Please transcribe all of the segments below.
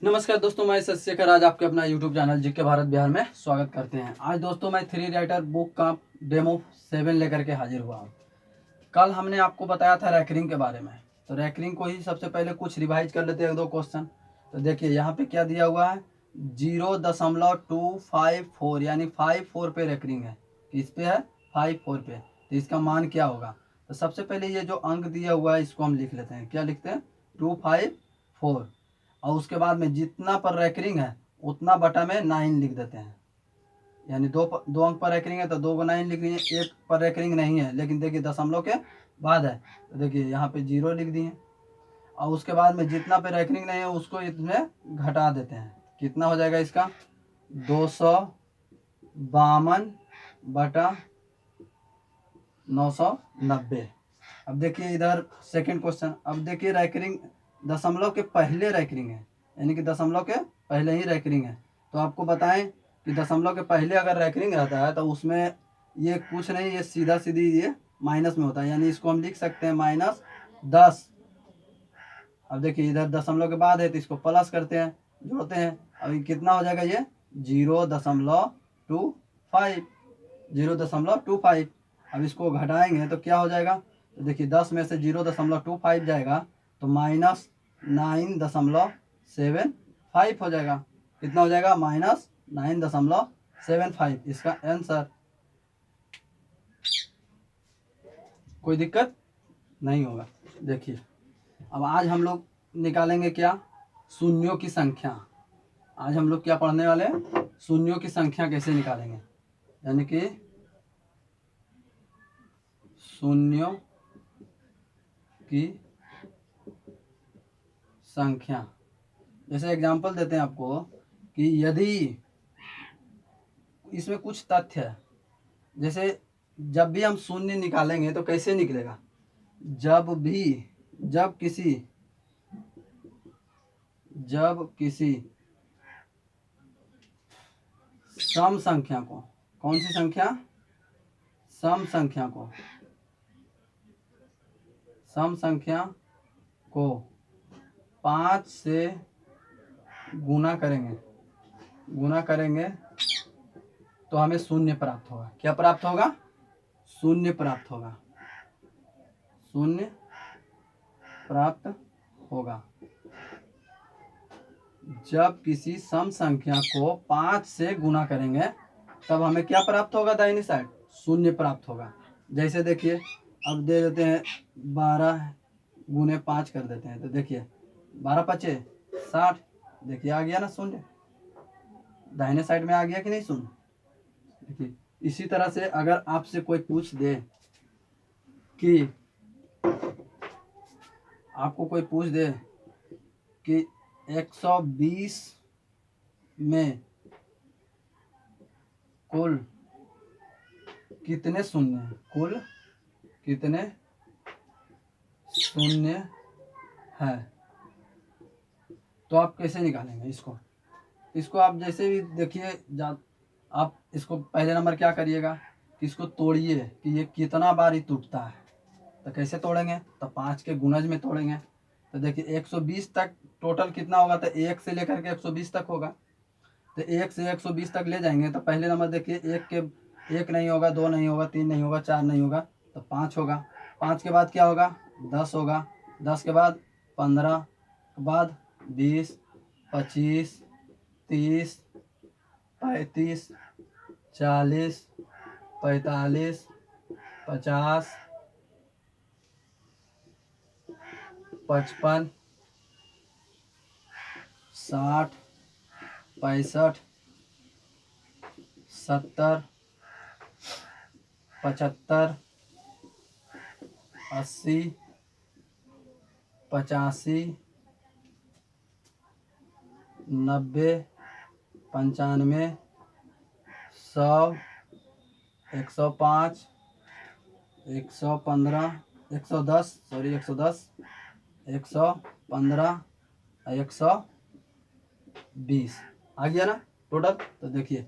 नमस्कार दोस्तों, मैं सत शेखर आज आपके अपना YouTube channel GK Bharat Bihar में स्वागत करते हैं। आज दोस्तों मैं थ्री राइटर बुक का डेमो 7 लेकर के हाजिर हुआ हूँ। कल हमने आपको बताया था रैकरिंग के बारे में, तो रैकरिंग को ही सबसे पहले कुछ रिवाइज कर लेते हैं, 2 क्वेश्चन। तो देखिए यहाँ पे क्या दिया हुआ है, 0.254 यानी 54 पे रैकरिंग है। किस पे है? 54 पे। तो इसका मान क्या होगा? तो सबसे पहले ये जो अंक दिया हुआ है इसको हम लिख लेते हैं। क्या लिखते हैं? 254। और उसके बाद में जितना पर रैकरिंग है उतना बटा में 9 लिख देते हैं। यानी दो अंक पर रैकरिंग है तो 2 को 9 लिख दिए। एक पर रैकरिंग नहीं है लेकिन देखिए दशमलव के बाद है, तो देखिए यहाँ पे 0 लिख दिए। और उसके बाद में जितना पे रैकरिंग नहीं है उसको इसमें घटा देते हैं। कितना हो जाएगा इसका? 252 बटा 990। अब देखिए इधर सेकंड क्वेश्चन। अब देखिए रैकरिंग दशमलव के पहले रैकरिंग है, यानी कि दशमलव के पहले ही रैकरिंग है। तो आपको बताएं कि दशमलव के पहले अगर रैकरिंग रहता है तो उसमें ये कुछ नहीं, ये सीधा सीधी ये माइनस में होता है, यानी इसको हम लिख सकते हैं -10। अब देखिए इधर दशमलव के बाद है तो इसको प्लस करते हैं, जोड़ते हैं। अब कितना हो जाएगा? ये 0.25 0.25। अब इसको घटाएंगे तो क्या हो जाएगा? तो देखिए 10 में से 0.25 जाएगा तो -9.75 हो जाएगा। कितना हो जाएगा? -9.75। इसका आंसर। कोई दिक्कत नहीं होगा। देखिए अब आज हम लोग निकालेंगे क्या? शून्यों की संख्या। आज हम लोग क्या पढ़ने वाले हैं? शून्यों की संख्या कैसे निकालेंगे, यानी कि शून्यों की संख्या। जैसे एग्जांपल देते हैं आपको कि यदि इसमें कुछ तथ्य है, जैसे जब भी हम शून्य निकालेंगे तो कैसे निकलेगा? जब किसी सम संख्या को, कौन सी संख्या? सम संख्या को 5 से गुना करेंगे तो हमें शून्य प्राप्त होगा। क्या प्राप्त होगा? शून्य प्राप्त होगा। जब किसी सम संख्या को 5 से गुना करेंगे तब हमें क्या प्राप्त होगा? दाहिनी साइड शून्य प्राप्त होगा। जैसे देखिए अब दे देते हैं 12 गुने 5 कर देते हैं, तो देखिए 12 पचे 60। देखिए आ गया ना शून्य, दाहिने साइड में आ गया कि नहीं शून्य? देखिए इसी तरह से अगर आपसे कोई पूछ दे कि आपको कोई पूछ दे कि 120 में कुल कितने शून्य हैं, कुल कितने शून्य है, तो आप कैसे निकालेंगे इसको आप जैसे भी देखिए आप इसको पहले नंबर क्या करिएगा कि इसको तोड़िए कि ये कितना बार ही टूटता है। तो कैसे तोड़ेंगे? तो 5 के गुणज में तोड़ेंगे। तो देखिए 120 तक टोटल कितना होगा? तो 1 से लेकर के 120 तक होगा। तो 1 से 120 तक ले जाएंगे तो पहले नंबर देखिए 1 नहीं होगा, 2 नहीं होगा, 3 नहीं होगा, 4 नहीं होगा, तो 5 होगा। 5 के बाद क्या होगा? 10 होगा। 10 के बाद 15 के बाद 20, 25, 30, 35, 40, 45, 50, 55, 60, 65, 70, 75, 80, 85, 90, 95, 100, 105, 115, 110, 115, 120 आ गया ना टोटल। तो देखिए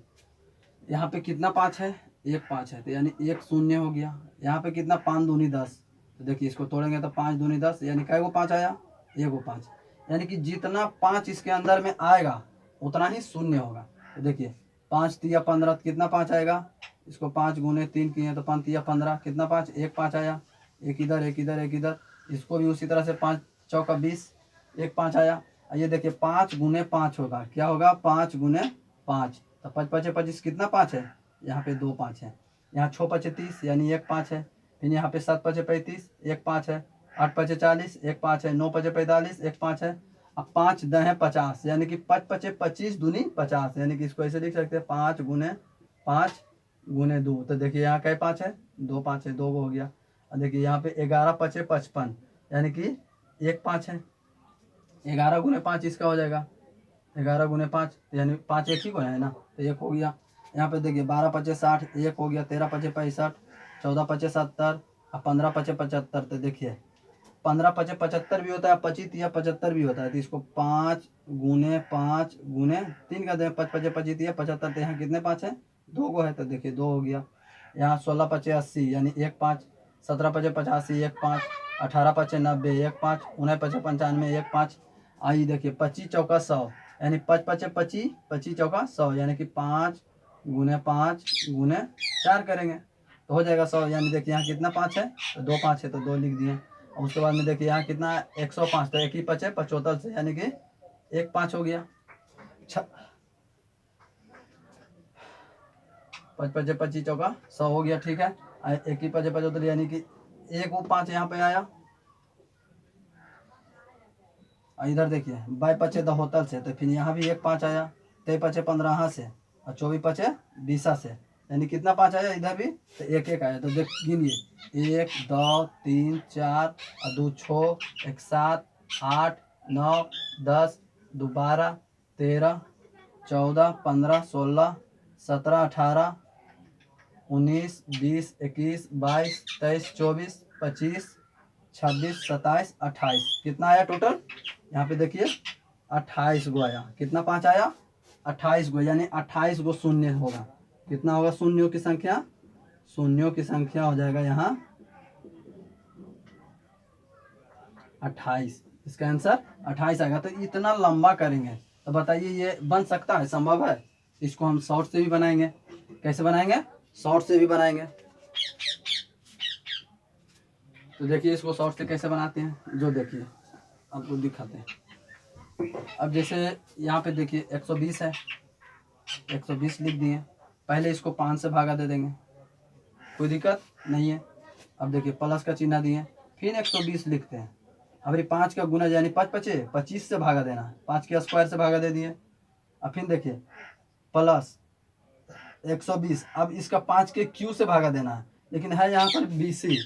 यहाँ पे कितना 5 है? 1 5 है, तो यानी 1 शून्य हो गया। यहाँ पे कितना? 5 दूनी 10। तो देखिए इसको तोड़ेंगे तो 5 दूनी 10, यानी कै गो 5 आया? 1 गो 5। यानी कि जितना 5 इसके अंदर में आएगा उतना ही शून्य होगा। तो देखिए 5 तिया 15, कितना 5 आएगा, इसको 5 गुने 3 किए तो 5 तिया 15, कितना 5, एक 5 आया, एक इधर एक इधर एक इधर, इसको भी उसी तरह से 5 चौका 20, एक 5 आया। ये देखिए 5 गुने 5 होगा, क्या होगा 5 गुने 5, तो 5 5 25, कितना 5 है, यहाँ पे 2 5 है, यहाँ 6 5 30 यानी एक 5 है, फिर यहाँ पे 7 5 35 एक 5 है, 8 5 40 एक 5 है, 9 5 45 एक 5 है, अब 5 10 50 यानी कि 5 5 25 दूनी 50, यानी कि इसको ऐसे लिख सकते हैं 5 गुने 5 गुने 2। तो देखिए यहाँ कई 5 है, 2 5 है, 2 हो गया। और देखिए यहाँ पे 11 5 55 यानी कि एक 5 है, 11 गुने 5 इसका हो जाएगा, 11 गुने 5 यानी 5 एक ही को है ना, तो एक हो गया। यहाँ पे देखिए 12 5 60 एक हो गया, 13 5 65, 14 5 70 और 15 5 75। तो देखिए 15 5 75 भी होता है, 25 या 75 भी होता है। तो इसको 5 गुने 5 गुने 3 का दें, 5 5 25 या 75, तो यहाँ कितने 5 है, 2 को है, तो देखिए 2 हो गया। यहाँ 16 5 80 यानी एक 5, 17 5 85 एक 5, 18 5 90 एक 5, 19 5 95 एक 5। आई देखिए 25 चौका 100 यानी 5 5 25, 25 चौका 100 यानी कि 5 गुने 5 गुने 4 करेंगे तो हो जाएगा 100। यानी देखिए यहाँ कितना 5 है, तो 2 5 है तो 2 लिख दिए। और उसके बाद में देखिए यहाँ कितना है 105, तो एक ही 5 है 75 से, यानी कि एक 5 हो गया। 5 5 25 चौका 100 हो गया, ठीक है। एक ही 5 75 यानी कि एक वो 5 यहाँ पे आया। और इधर देखिए 22 5 होतल से, तो फिर यहाँ भी एक 5 आया, 23 5 15 से, और 24 5 20 से, यानी कितना 5 आया इधर भी, तो एक एक आया। तो देख गिनिए 1 2 3 4 और 2 6 1 7 8 9 10 2 12 13 14 15 16 17 18 19 20 21 22 23 24 25 26 27 28, कितना आया टोटल, यहाँ पे देखिए 28 गो आया। कितना 5 आया, 28 गो, यानी 28 गो शून्य होगा। कितना होगा शून्यों की संख्या, शून्यों की संख्या हो जाएगा यहाँ 28, इसका आंसर 28 आएगा। तो इतना लंबा करेंगे तो बताइए ये बन सकता है, संभव है। इसको हम शॉर्ट से भी बनाएंगे, कैसे बनाएंगे, शॉर्ट से भी बनाएंगे। तो देखिए इसको शॉर्ट से कैसे बनाते हैं, जो देखिए आपको दिखाते हैं। अब जैसे यहाँ पे देखिए 120 है, 120 लिख दिए, पहले इसको 5 से भागा दे देंगे, कोई दिक्कत नहीं है। अब देखिए प्लस का चिन्ह दिए, फिर 120 लिखते हैं। अब ये 5 का गुना यानी 5 5 25 से भागा देना है, 5 के स्क्वायर से भागा दे दिए। अब फिर देखिए प्लस 120, अब इसका 5 के क्यू से भागा देना है, लेकिन है यहाँ पर BC,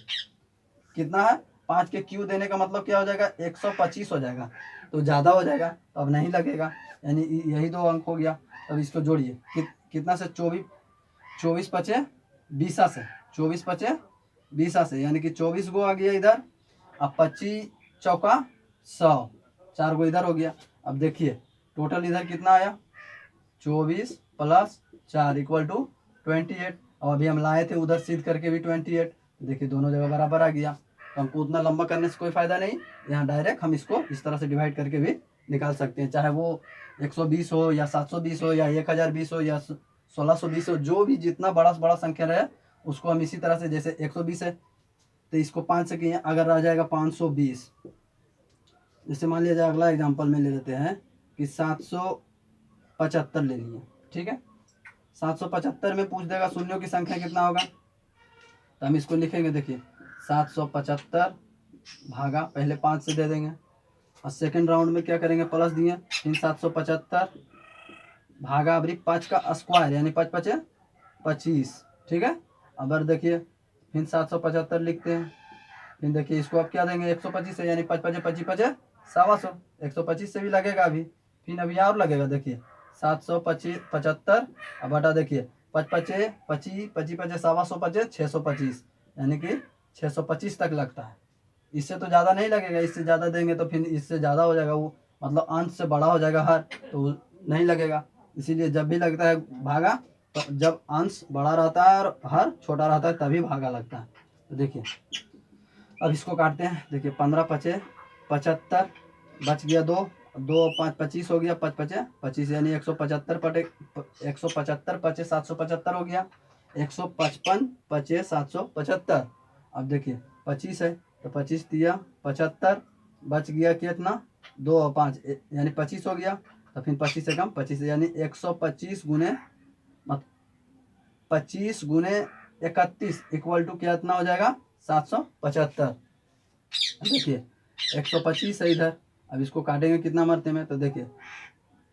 कितना है 5 के क्यू देने का मतलब क्या हो जाएगा 125 हो जाएगा, तो ज़्यादा हो जाएगा, तो अब नहीं लगेगा, यानी यही 2 अंक हो गया। अब इसको जोड़िए कितना से 24 पचे 20 से, 24 पचे 20 से, यानी कि 24 गो आ गया इधर। अब 25 चौका 100, 4 गो इधर हो गया। अब देखिए टोटल इधर कितना आया, 24 प्लस 4 इक्वल टू 28। और अभी हम लाए थे उधर सिद्ध करके भी 28, देखिए दोनों जगह बराबर आ गया। तो हमको उतना लंबा करने से कोई फ़ायदा नहीं, यहाँ डायरेक्ट हम इसको इस तरह से डिवाइड करके भी निकाल सकते हैं, चाहे वो 120 हो या 720 हो या 1020 हो या 1620 हो, जो भी जितना बड़ा से बड़ा संख्या रहे उसको हम इसी तरह से, जैसे 120 है तो इसको 5 से किए, अगर रह जाएगा 520, जैसे मान लिया जाए अगला एग्जाम्पल में ले लेते हैं कि 775 ले लिए, ठीक है। 775 में पूछ देगा शून्यों की संख्या कितना होगा, तो हम इसको लिखेंगे, देखिए 775 भागा, पहले 5 से दे देंगे, और सेकेंड राउंड में क्या करेंगे प्लस दिए, फिर 775 भागा अभी 5 का स्क्वायर यानी 5 5 25, ठीक है। अब देखिए फिर 775 लिखते हैं, फिर देखिए इसको अब क्या देंगे 125 से, यानी 5 5 25 5 125, 125 से भी लगेगा अभी, फिर अभी और लगेगा, देखिए 775 अब बटा देखिए 5 5 25 25 5 125 625, यानी कि 625 तक लगता है। इससे तो ज़्यादा नहीं लगेगा, इससे ज़्यादा देंगे तो फिर इससे ज़्यादा हो जाएगा, वो मतलब अंश से बड़ा हो जाएगा हर, तो नहीं लगेगा। इसीलिए जब भी लगता है भागा तो जब अंश बड़ा रहता है और हर छोटा रहता है तभी भागा लगता है। तो देखिए अब इसको काटते हैं, देखिए 15 5 75 बच गया 2, दो पाँच 25 हो गया, 5 पचे 25 यानी 175 पटे 175 पचे 775 हो गया, 155 पचे 775। अब देखिए 25 है तो 25 दिया 75, बच गया कितना 2 और 5 यानी 25 हो गया। तो फिर 25 से कम 25 यानी 125 गुने 25 गुने 31 इक्वल टू कितना हो जाएगा 775। देखिए 125 है इधर, अब इसको काटेंगे कितना मरते में, तो देखिए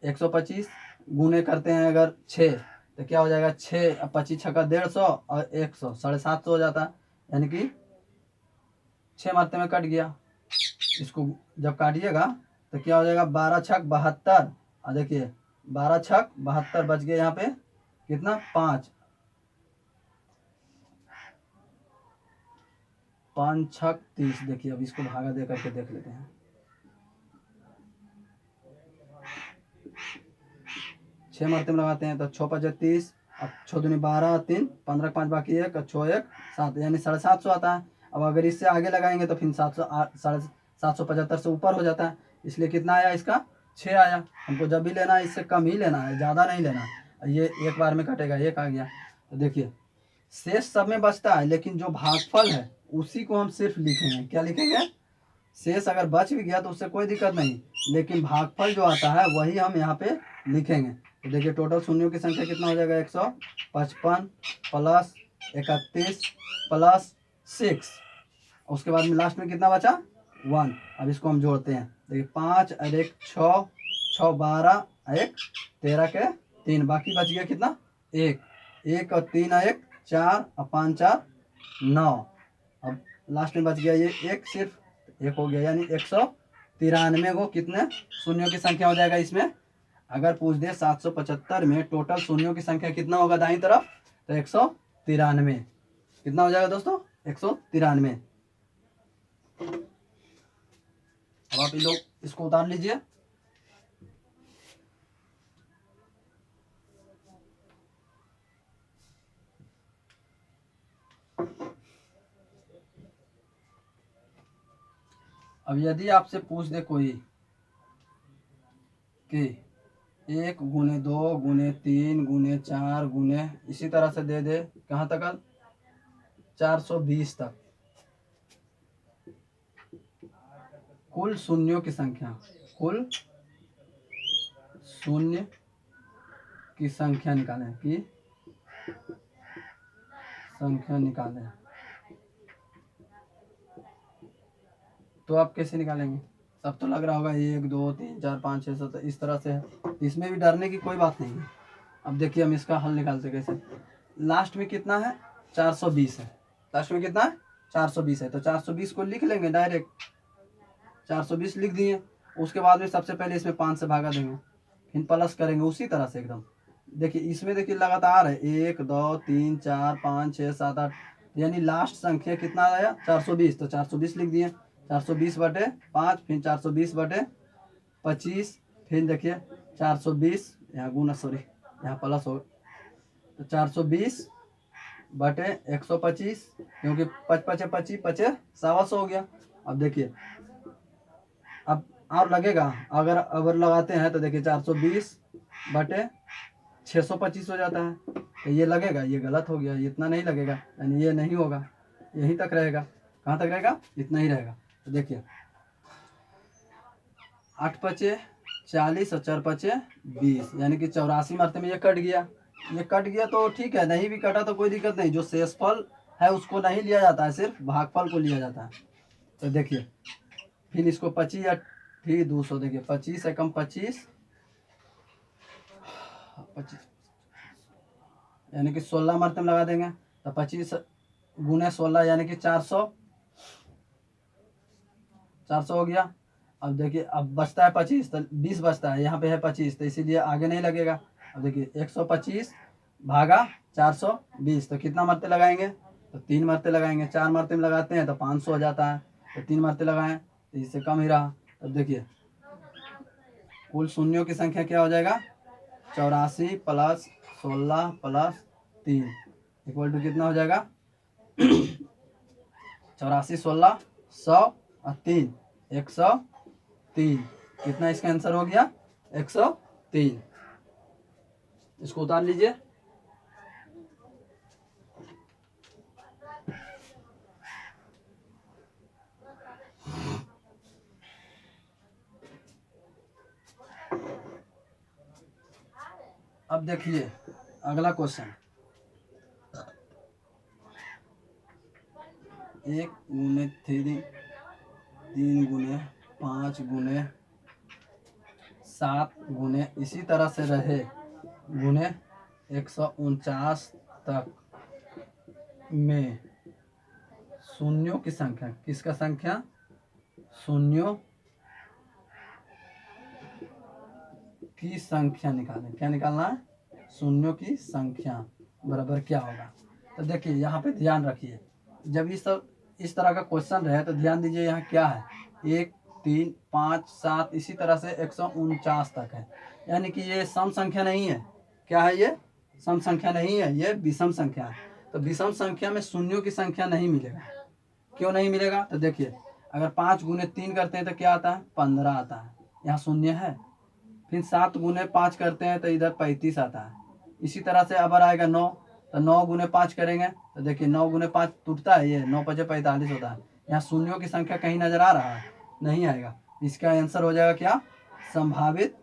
125 गुने करते हैं अगर 6 तो क्या हो जाएगा 6 अब 25 छक्का 150 और 100 750 हो जाता है, यानी कि 6 मारते में कट गया। इसको जब काटिएगा तो क्या हो जाएगा 12 छक 72, और देखिए 12 छक 72 बच गए यहाँ पे कितना 5 5 छक 30। देखिए अब इसको भागा दे करके देख लेते हैं। 6 मरते में लगाते हैं तो 6 5 30, अब 6 दूनी 12 3 15 5 बाकी 1 6 1 7 यानी 750 आता है। अब अगर इससे आगे लगाएंगे तो फिर 775 से ऊपर हो जाता है, इसलिए कितना आया इसका 6 आया। हमको जब भी लेना है इससे कम ही लेना है, ज़्यादा नहीं लेना है। ये एक बार में कटेगा, एक आ गया। तो देखिए शेष सब में बचता है, लेकिन जो भागफल है उसी को हम सिर्फ लिखेंगे। क्या लिखेंगे, शेष अगर बच भी गया तो उससे कोई दिक्कत नहीं, लेकिन भागफल जो आता है वही हम यहाँ पे लिखेंगे। तो देखिए टोटल शून्यों की संख्या कितना हो जाएगा 155 प्लस 31 प्लस 6, उसके बाद में लास्ट में कितना बचा 1। अब इसको हम जोड़ते हैं, देखिए 5 और 1 6 6 12 1 13 के 3, बाकी बच गया कितना 1 1 और 3 और 1 4 और 5 4 9। अब लास्ट में बच गया ये एक, सिर्फ एक हो गया, यानी 193 को कितने शून्यों की संख्या हो जाएगा इसमें। अगर पूछ दे 775 में टोटल शून्यों की संख्या कितना होगा दाईं तरफ, तो 193 कितना हो जाएगा दोस्तों 193। अब आप लोग इसको उतार लीजिए। अब यदि आपसे पूछ दे कोई कि 1 गुने 2 गुने 3 गुने 4 गुने इसी तरह से दे दे कहाँ तक 420 तक, कुल शून्यों की संख्या, कुल शून्य की संख्या निकालें, की संख्या निकालें। तो आप कैसे निकालेंगे, सब तो लग रहा होगा 1 2 3 4 5 6 7 इस तरह से है, इसमें भी डरने की कोई बात नहीं है। अब देखिए हम इसका हल निकालते कैसे। लास्ट में कितना है 420 है, लास्ट में कितना है 420 है, तो 420 को लिख लेंगे डायरेक्ट, 420 लिख दिए। उसके बाद में सबसे पहले इसमें 5 से भागा देंगे, फिर प्लस करेंगे उसी तरह से एकदम। देखिए इसमें देखिए लगातार है 1 2 3 4 5 6 7 8, यानी लास्ट संख्या कितना आया 420, तो 420 लिख दिए। 420 बटे 5, फिर 420 बटे 25, फिर देखिए 420 यहाँ गुना सॉरी यहाँ प्लस हो, तो 420 बटे 125, क्योंकि 5 पचे 25 पचे 125 हो गया। अब देखिए अब और लगेगा, अगर लगाते हैं तो देखिए 420 बटे 625 हो जाता है, तो ये लगेगा, ये गलत हो गया, ये इतना नहीं लगेगा, यानी ये नहीं होगा, यहीं तक रहेगा। कहाँ तक रहेगा, इतना ही रहेगा। तो देखिए 8 पचे 40 और 4 पचे 20, यानी कि 84 मरते में ये कट गया। ये कट गया तो ठीक है, नहीं भी कटा तो कोई दिक्कत नहीं, जो शेषफल है उसको नहीं लिया जाता है, सिर्फ भागफल को लिया जाता है। तो देखिए फिर इसको 25 या फिर 200, देखिए 25 से कम 25 यानी कि 16 मरते में लगा देंगे, तो 25 गुने 16 यानी कि 400 हो गया। अब देखिए अब बचता है 25, तो 20 बचता है, यहाँ पे है 25, तो इसीलिए आगे नहीं लगेगा। अब देखिए 125 भागा 420, तो कितना मरते लगाएंगे, तो 3 मरते लगाएंगे। 4 मरते में लगाते हैं तो 500 हो जाता है, तो 3 मरते लगाएं तो इससे कम ही रहा। अब देखिए कुल शून्यों की संख्या क्या हो जाएगा 84 प्लस 16 प्लस 3 इक्वल टू कितना हो जाएगा 84 16 100 और 3 103 कितना इसका आंसर हो गया? 103। इसको उतार लीजिए। अब देखिए अगला क्वेश्चन, 1 गुने 3, 3 गुने 5 गुने 7 गुने इसी तरह से रहे गुने 149 तक में शून्यों की संख्या, किसका संख्या? शून्यों की संख्या निकालें। क्या निकालना है? शून्यों की संख्या बराबर क्या होगा? तो देखिए यहाँ पे ध्यान रखिए, जब इस तरह का क्वेश्चन रहे तो ध्यान दीजिए यहाँ क्या है, 1 3 5 7 इसी तरह से 149 तक है, यानी कि ये सम संख्या नहीं है। क्या है ये? सम संख्या नहीं है, ये विषम संख्या है। तो विषम संख्या में शून्यों की संख्या नहीं मिलेगा। क्यों नहीं मिलेगा? तो देखिए अगर 5 गुने 3 करते हैं तो क्या आता है? 15 आता है, यहाँ शून्य है। फिर 7 गुने 5 करते हैं तो इधर 35 आता है। इसी तरह से अबर आएगा 9, तो 9 गुने 5 करेंगे तो देखिए 9 गुने 5 टूटता है, ये 9 5 45 होता है। यहाँ शून्यों की संख्या कहीं नजर आ रहा है? नहीं आएगा। इसका आंसर हो जाएगा क्या? संभावित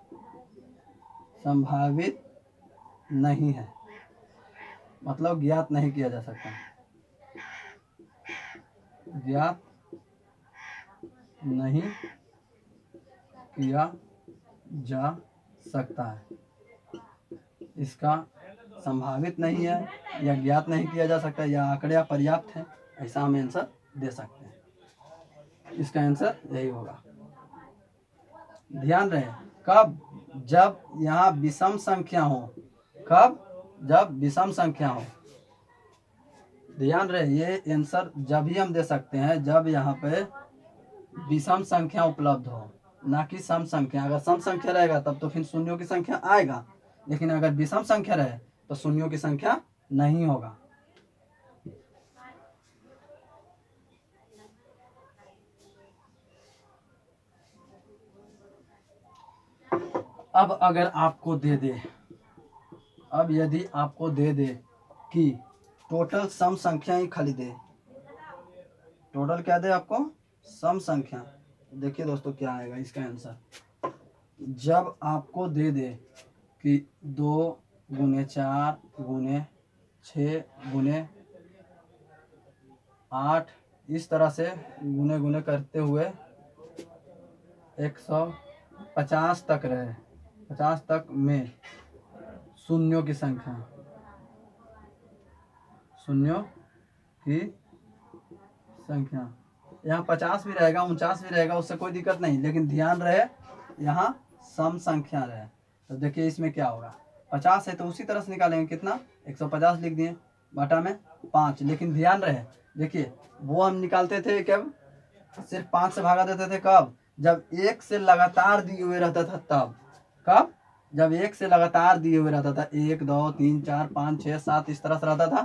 नहीं है, मतलब ज्ञात नहीं किया जा सकता, ज्ञात नहीं किया जा सकता है। इसका संभावित नहीं है या ज्ञात नहीं किया जा सकता या आंकड़े पर्याप्त है, ऐसा हम आंसर दे सकते हैं। इसका आंसर यही होगा। ध्यान रहे, कब? जब यहाँ विषम संख्या हो। कब? जब विषम संख्या हो। ध्यान रहे, ये आंसर जब ही हम दे सकते हैं जब यहाँ पे विषम संख्या उपलब्ध हो, ना कि सम संख्या। अगर सम संख्या रहेगा तब तो फिर शून्यों की संख्या आएगा, लेकिन अगर विषम संख्या रहे तो शून्यों की संख्या नहीं होगा। अब अगर आपको दे दे, अब यदि आपको दे दे कि टोटल सम संख्या ही खाली दे, टोटल क्या दे आपको? सम संख्या। देखिए दोस्तों क्या आएगा इसका आंसर। जब आपको दे दे कि 2 गुने 4 गुने 6 गुने 8 इस तरह से गुने गुने करते हुए 150 तक रहे, 50 तक में शून्यों की संख्या, शून्यों की संख्या, यहाँ 50 भी रहेगा 49 भी रहेगा, उससे कोई दिक्कत नहीं, लेकिन ध्यान रहे यहाँ सम संख्या रहे। तो देखिए इसमें क्या होगा, 50 है तो उसी तरह से निकालेंगे, कितना? 150 लिख दिए, बटा में 5। लेकिन ध्यान रहे, देखिए वो हम निकालते थे कब? सिर्फ 5 से भागा देते थे। कब? जब 1 से लगातार दिए हुए रहता था तब। कब? जब 1 से लगातार दिए हुए रहता था, 1 2 3 4 5 6 7 इस तरह से रहता था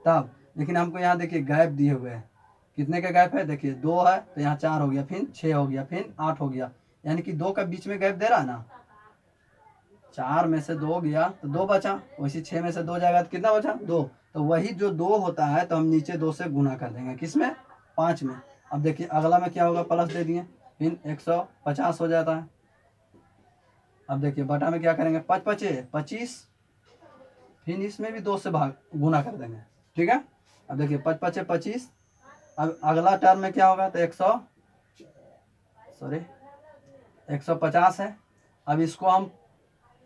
तब। लेकिन हमको यहाँ देखिए गैप दिए हुए हैं, कितने का गैप है? देखिए 2 है तो यहाँ 4 हो गया, फिर 6 हो गया, फिर 8 हो गया, यानी कि 2 का बीच में गैप दे रहा है ना। 4 में से 2 गया तो 2 बचा, वैसे 6 में से 2 जाएगा तो कितना बचा? 2। तो वही जो 2 होता है तो हम नीचे 2 से गुना कर देंगे, किसमें? 5 में। अब देखिए अगला में क्या होगा, प्लस दे दिए, फिर 150 हो जाता है। अब देखिए बटा में क्या करेंगे, 5 पचे 25, फिर इसमें भी 2 से भाग गुना कर देंगे, ठीक है। अब देखिए 5 पचे 25, अब अगला टर्म में क्या होगा, तो 150 है। अब इसको हम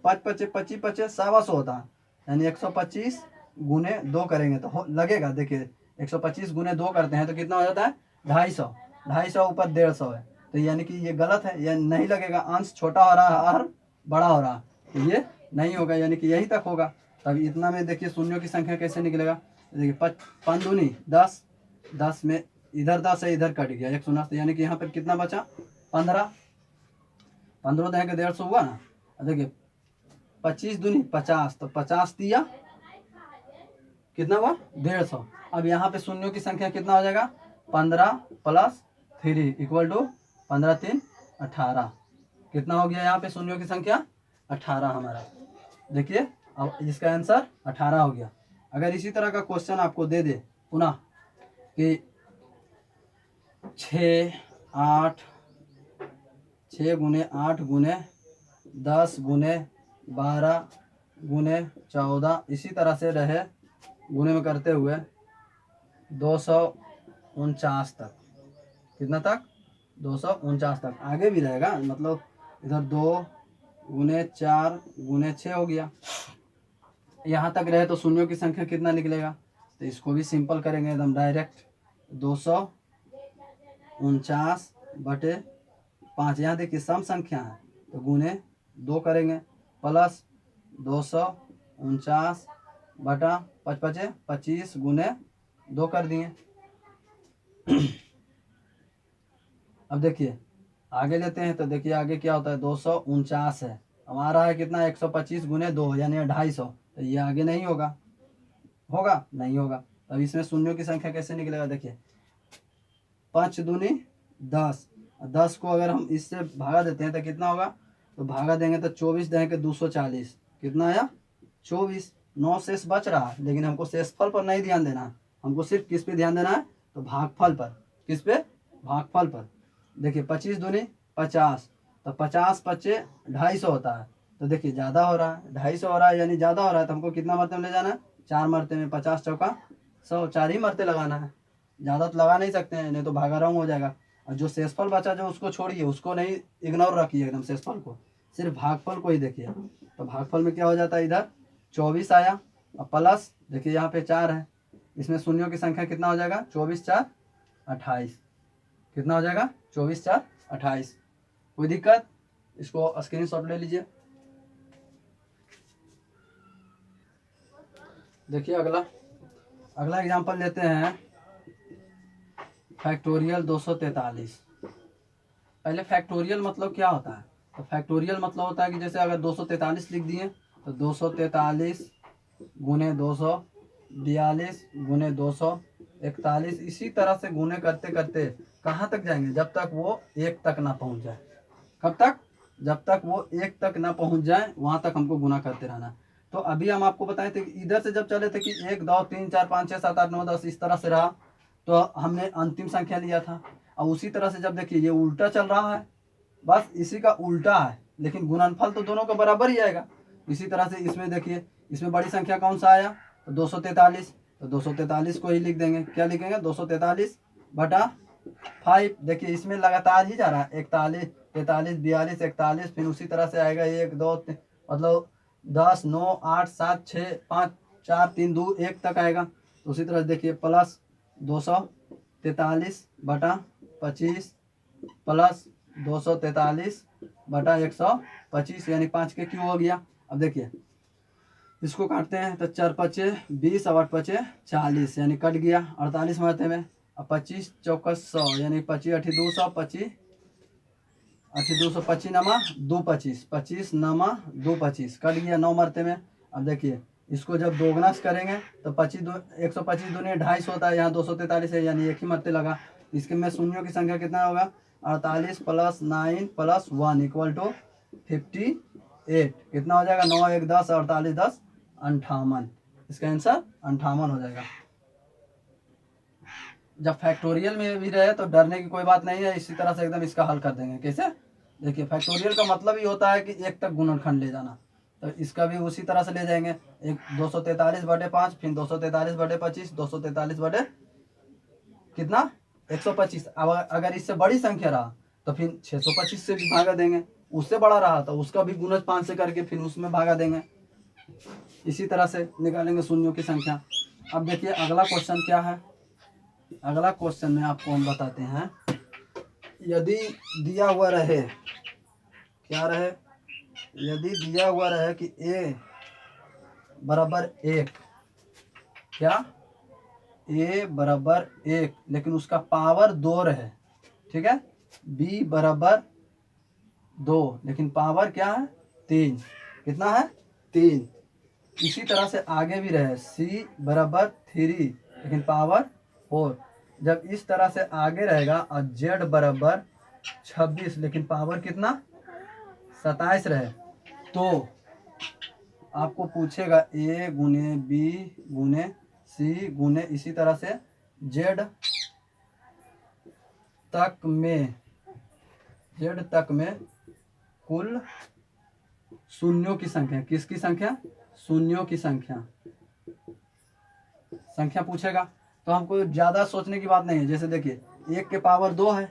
5 पचे 25 पचे 125 होता है, यानी 125 गुने 2 करेंगे तो लगेगा, देखिए 125 गुने 2 करते हैं तो कितना हो जाता है? 250। 250 ऊपर 150 है, तो यानी कि ये गलत है, ये नहीं लगेगा। अंश छोटा हो रहा है और बड़ा हो रहा है, तो ये नहीं होगा, यानी कि यही तक होगा। तब इतना में देखिए शून्यों की संख्या कैसे निकलेगा, देखिए 5 दूनी 10, 10 में इधर 10 है, इधर कट गया 149, यानी कि यहाँ पर कितना बचा? 15। 15 देंगे 150 हुआ ना। देखिए 25 दूनी 50, तो 50 दिया कितना हुआ? 150। अब यहाँ पे शून्यों की संख्या कितना हो जाएगा? 15 + 3 = 15 3 18। कितना हो गया यहाँ पे शून्यों की संख्या 18 हमारा। देखिए अब इसका आंसर 18 हो गया। अगर इसी तरह का क्वेश्चन आपको दे दे पुनः कि 6 8 6 गुने 8 गुने 10 गुने 12 गुने 14 इसी तरह से रहे गुने में करते हुए 249 तक, कितना तक 249 तक आगे भी रहेगा, मतलब इधर 2 गुने 4 गुने 6 हो गया। यहाँ तक रहे तो शून्यों की संख्या कितना निकलेगा, तो इसको भी सिंपल करेंगे एकदम डायरेक्ट 249/5। यहाँ देखिए सम संख्या है तो गुने 2 करेंगे प्लस 249/5 25 गुने 2 कर दिए। अब देखिए आगे लेते हैं तो देखिए आगे क्या होता है 249 है, हमारा है कितना 125 गुने 2 यानी 250, तो ये आगे नहीं होगा, होगा नहीं होगा। अब इसमें शून्यों की संख्या कैसे निकलेगा, देखिए 5 दूनी 10, 10 को अगर हम इससे भागा देते हैं तो कितना होगा, तो भागा देंगे तो 24 देंगे 240, कितना आया 24। 9 शेष बच रहा है लेकिन हमको शेषफल पर नहीं ध्यान देना है, हमको सिर्फ किस पे ध्यान देना है, तो भागफल पर। किस पे, भागफल पर। देखिए 25 दूनी 50, तो 50 पच्चे 250 होता है, तो देखिए ज़्यादा हो रहा है 250 हो रहा है यानी ज़्यादा हो रहा है, तो हमको कितना मरते में ले जाना है, 4 मरते में। 50 चौका 100, 4 ही मरते लगाना है, ज़्यादा तो लगा नहीं सकते हैं नहीं तो भागा रंग हो जाएगा। और जो शेषफल बचा जो उसको छोड़िए, उसको नहीं इग्नोर रखिए एकदम, शेषफल को सिर्फ भागफल को ही देखिए। तो भागफल में क्या हो जाता है, इधर 24 आया और प्लस देखिए यहाँ पे 4 है, इसमें शून्यों की संख्या कितना हो जाएगा 24 4 28, कितना हो जाएगा 24 4 28। कोई दिक्कत, इसको स्क्रीनशॉट ले लीजिए। देखिए अगला एग्जांपल लेते हैं फैक्टोरियल 243। पहले फैक्टोरियल मतलब क्या होता है, तो फैक्टोरियल मतलब होता है कि जैसे अगर 243 लिख दिए तो 243 गुने 242 गुने 241, इसी तरह से गुने करते करते कहाँ तक जाएंगे, जब तक वो 1 तक ना पहुँच जाए। कब तक, जब तक वो 1 तक ना पहुँच जाए वहाँ तक हमको गुना करते रहना। तो अभी हम आपको बताए थे कि इधर से जब चले थे कि 1 2 3 4 5 6 7 8 9 10 इस तरह से रहा, तो हमने अंतिम संख्या लिया था। और उसी तरह से जब देखिए ये उल्टा चल रहा है, बस इसी का उल्टा है, लेकिन गुणनफल तो दोनों का बराबर ही आएगा। इसी तरह से इसमें देखिए, इसमें बड़ी संख्या कौन सा आया, तो 243, तो 243 को ही लिख देंगे, क्या लिखेंगे 243/5। देखिए इसमें लगातार ही जा रहा है, 41 43 42 41, फिर उसी तरह से आएगा 1 2 मतलब 10 9 8 7 6 5 4 3 2 1 तक आएगा। तो उसी तरह देखिए प्लस 243/25 प्लस 243/125 यानी 5 के क्यू हो गया। अब देखिए इसको काटते हैं तो 4 पचे 20 और 8 पचे 40 यानी कट गया 48 मरते में। अब 25 चौका 100 यानी 25 8 200 25 8 200 25 नमा 2 25 25 नमा 2 25 कट गया 9 मरते में। अब देखिए इसको जब दोगुना करेंगे तो 125 दूनी 250 होता है, यहाँ 243 है यानी 1 ही मरते लगा। इसके में शून्यों की संख्या कितना होगा 48 + 9 + 1 = 58, कितना हो जाएगा 9 1 10 48 10 58, इसका आंसर 58 हो जाएगा। जब फैक्टोरियल में भी रहे तो डरने की कोई बात नहीं है, इसी तरह से एकदम इसका हल कर देंगे। कैसे, देखिए फैक्टोरियल का मतलब ही होता है कि 1 तक गुणनखंड ले जाना, तो इसका भी उसी तरह से ले जाएंगे। एक 243/5 फिर 243/25 243 कितना 125। अब अगर इससे बड़ी संख्या रहा तो फिर 625 से भी भागा देंगे, उससे बड़ा रहा तो उसका भी गुणज 5 से करके फिर उसमें भागा देंगे। इसी तरह से निकालेंगे शून्यों की संख्या। अब देखिए अगला क्वेश्चन क्या है, अगला क्वेश्चन में आपको हम बताते हैं, यदि दिया हुआ रहे, क्या रहे, यदि दिया हुआ रहे कि a बराबर 1, क्या a बराबर 1 लेकिन उसका पावर 2 रहे, ठीक है, b बराबर 2 लेकिन पावर क्या है 3, कितना है 3। इसी तरह से आगे भी रहे c बराबर 3 लेकिन पावर 4। जब इस तरह से आगे रहेगा और z बराबर 26 लेकिन पावर कितना 27 रहे तो आपको पूछेगा A गुने B गुने C गुने इसी तरह से Z तक में कुल शून्यों की संख्या, किसकी संख्या? शून्यों की संख्या पूछेगा। तो हमको ज़्यादा सोचने की बात नहीं है। जैसे देखिए 1 के पावर 2 है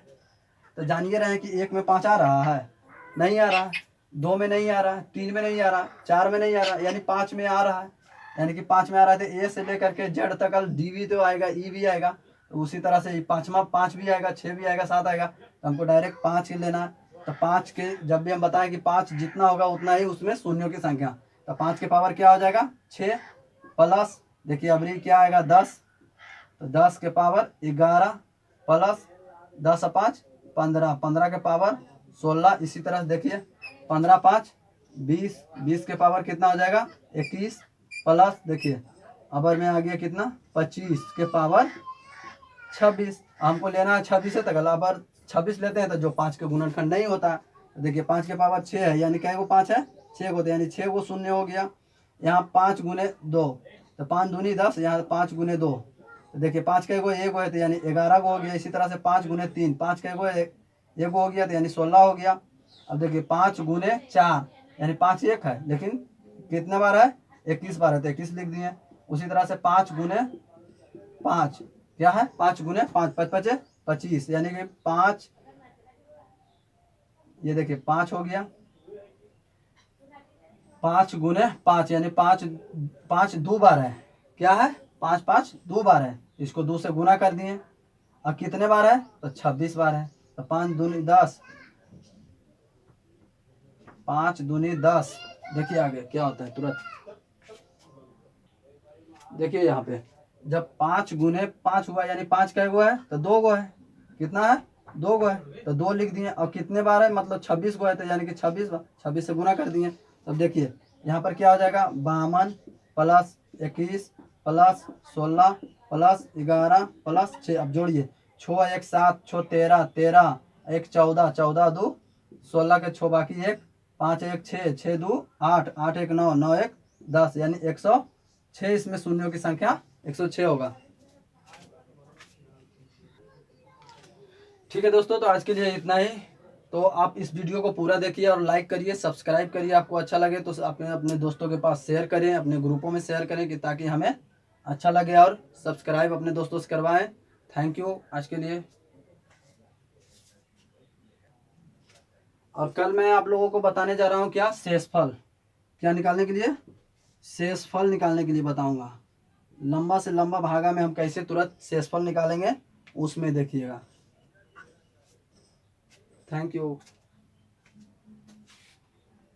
तो जानिए रहे हैं कि 1 में 5 आ रहा है, नहीं आ रहा, 2 में नहीं आ रहा, 3 में नहीं आ रहा, 4 में नहीं आ रहा, यानी 5 में आ रहा है। यानी कि 5 में आ रहा है तो ए से लेकर के जेड तक डी भी तो आएगा, ई भी आएगा। तो उसी तरह से पाँचवा 5 भी आएगा, 6 भी आएगा, 7 आएगा। तो हमको डायरेक्ट 5 ही लेना है। तो 5 के जब भी हम बताएं कि 5 जितना होगा उतना ही उसमें शून्यों की संख्या। तो 5 के पावर क्या हो जाएगा? 6 प्लस देखिए अबरी क्या आएगा? 10। तो 10 के पावर 11 प्लस 10 और 5 15, 15 के पावर 16। इसी तरह देखिए 15 5 20, 20 के पावर कितना हो जाएगा? 21 प्लस देखिए अबर में आ गया कितना? 25 के पावर 26। हमको लेना है 26 तक। अबर 26 लेते हैं तो जो 5 के गुणनखंड नहीं होता है। तो देखिए 5 के पावर 6 है, यानी क्या को 5 है? 6 को, तो यानी 6 को शून्य हो गया। यहाँ 5 गुने 2 तो 5 दूनी 10, यहाँ 5 गुने 2 तो देखिए 5 का एगो एक है तो यानी 11 को हो गया। इसी तरह से 5 गुने 3, 5 का एगो एक हो गया तो यानी 16 हो गया। अब देखिए 5 गुने 4 यानी 5 एक है, लेकिन कितने बार है? 21 बार है तो 21 लिख दिए। उसी तरह से 5 गुने 5 क्या है? 5 गुने 5 5 5 25, यानी कि 5, ये देखिए 5 हो गया। 5 गुने 5 यानी 5 5 दो बार है, क्या है? 5 5 दो बार है, इसको 2 से गुना कर दिए। अब कितने बार है? तो 26 बार है। तो 5 दूनी 10, 5 दूनी 10। देखिए आगे क्या होता है तुरंत। देखिए यहाँ पे जब 5 गुने 5 हुआ यानी 5 का एगो है तो 2 गो है, कितना है? 2 गो है तो 2 लिख दिए। और कितने बार है? मतलब 26 गो है तो यानी कि 26 बार, 26 से गुना कर दिए। तब देखिए यहाँ पर क्या हो जाएगा? 52 प्लस 21 प्लस 16 प्लस 11 प्लस 6। अब जोड़िए 6 1 7 6 13 13 1 14 14 2 16 के 6 बाकी 1 5 1 6 6 2 8 8 1 9 9 1 10 यानी 106। इसमें शून्यों की संख्या 106 होगा। ठीक है दोस्तों, तो आज के लिए इतना ही। तो आप इस वीडियो को पूरा देखिए और लाइक करिए, सब्सक्राइब करिए। आपको अच्छा लगे तो अपने अपने दोस्तों के पास शेयर करें, अपने ग्रुपों में शेयर करें कि ताकि हमें अच्छा लगे, और सब्सक्राइब अपने दोस्तों से करवाएं। थैंक यू आज के लिए। और कल मैं आप लोगों को बताने जा रहा हूँ क्या? शेषफल। क्या निकालने के लिए? शेषफल निकालने के लिए बताऊंगा। लंबा से लंबा भागा में हम कैसे तुरंत शेषफल निकालेंगे उसमें देखिएगा। Thank you.